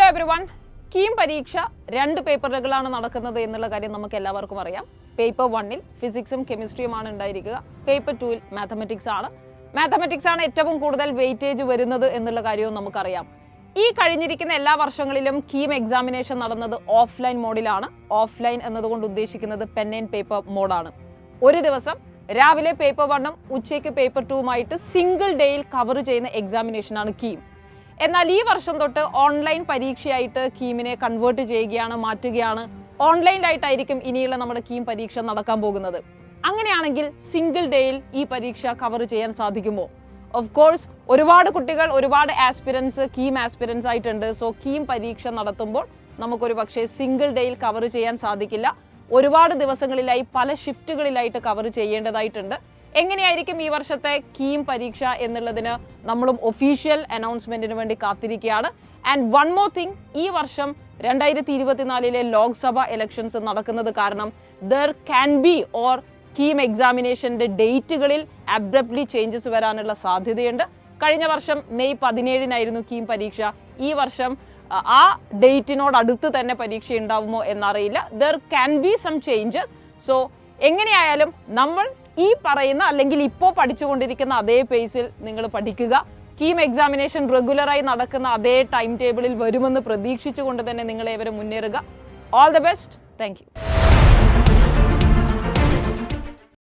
Everyone, KEAM പരീക്ഷ 2 പേപ്പറുകളാണ് നടക്കുന്നത് എന്നുള്ള കാര്യം നമുക്ക് എല്ലാവർക്കും അറിയാം. പേപ്പർ 1-ൽ ഫിസിക്സും കെമിസ്ട്രിയുമാണ് ഉണ്ടായിരിക്കുക. പേപ്പർ 2-ൽ മാത്തമാറ്റിക്സ് ആണ്. മാത്തമാറ്റിക്സ് ആണ് ഏറ്റവും കൂടുതൽ വെയിറ്റേജ് വരുന്നത് എന്നുള്ള കാര്യവും നമുക്കറിയാം. ഈ കഴിഞ്ഞിരിക്കുന്ന എല്ലാ വർഷങ്ങളിലും കീം എക്സാമിനേഷൻ നടന്നത് ഓഫ്ലൈൻ മോഡിലാണ്. ഓഫ്ലൈൻ എന്നതുകൊണ്ട് ഉദ്ദേശിക്കുന്നത് പെൻ ആൻഡ് പേപ്പർ മോഡാണ്. ഒരു ദിവസം രാവിലെ പേപ്പർ 1-ഉം ഉച്ചയ്ക്ക് പേപ്പർ 2-ഉമായിട്ട് സിംഗിൾ ഡേയിൽ കവർ ചെയ്യുന്ന എക്സാമിനേഷനാണ് കീം. എന്നാൽ ഈ വർഷം തൊട്ട് ഓൺലൈൻ പരീക്ഷയായിട്ട് കീമിനെ കൺവേർട്ട് ചെയ്യുകയാണ്, മാറ്റുകയാണ്. ഓൺലൈനിലായിട്ടായിരിക്കും ഇനിയുള്ള നമ്മുടെ കീം പരീക്ഷ നടക്കാൻ പോകുന്നത്. അങ്ങനെയാണെങ്കിൽ സിംഗിൾ ഡേയിൽ ഈ പരീക്ഷ കവർ ചെയ്യാൻ സാധിക്കുമോ? ഓഫ് കോഴ്സ് ഒരുപാട് കുട്ടികൾ, ഒരുപാട് ആസ്പിരൻസ് കീം ആസ്പിരൻസ് ആയിട്ടുണ്ട്. സോ കീം പരീക്ഷ നടത്തുമ്പോൾ നമുക്കൊരു പക്ഷേ സിംഗിൾ ഡേയിൽ കവർ ചെയ്യാൻ സാധിക്കില്ല. ഒരുപാട് ദിവസങ്ങളിലായി പല ഷിഫ്റ്റുകളിലായിട്ട് കവർ ചെയ്യേണ്ടതായിട്ടുണ്ട്. എങ്ങനെയായിരിക്കും ഈ വർഷത്തെ കീം പരീക്ഷ എന്നുള്ളതിന് നമ്മളും ഒഫീഷ്യൽ അനൗൺസ്മെന്റിന് വേണ്ടി കാത്തിരിക്കുകയാണ്. ആൻഡ് വൺ മോർ തിങ്, ഈ വർഷം 2024-ലെ ലോക്സഭ ഇലക്ഷൻസ് നടക്കുന്നത് കാരണം there can be or KEAM എക്സാമിനേഷന്റെ ഡേറ്റുകളിൽ അബ്രപ്റ്റ്ലി ചേഞ്ചസ് വരാനുള്ള സാധ്യതയുണ്ട്. കഴിഞ്ഞ വർഷം മെയ് 17-നായിരുന്നു കീം പരീക്ഷ. ഈ വർഷം ആ ഡേറ്റിനോടടുത്ത് തന്നെ പരീക്ഷ ഉണ്ടാവുമോ എന്നറിയില്ല. There can be some changes. So എങ്ങനെയായാലും നമ്മൾ ഈ പറയുന്ന അല്ലെങ്കിൽ ഇപ്പോൾ പഠിച്ചുകൊണ്ടിരിക്കുന്ന അതേ പേസിൽ നിങ്ങൾ പഠിക്കുക. കീം എക്സാമിനേഷൻ റെഗുലറായി നടക്കുന്ന അതേ ടൈം ടേബിളിൽ വരുമെന്ന് പ്രതീക്ഷിച്ചുകൊണ്ട് തന്നെ നിങ്ങൾ ഏവരും മുന്നേറുക. All the best. Thank U.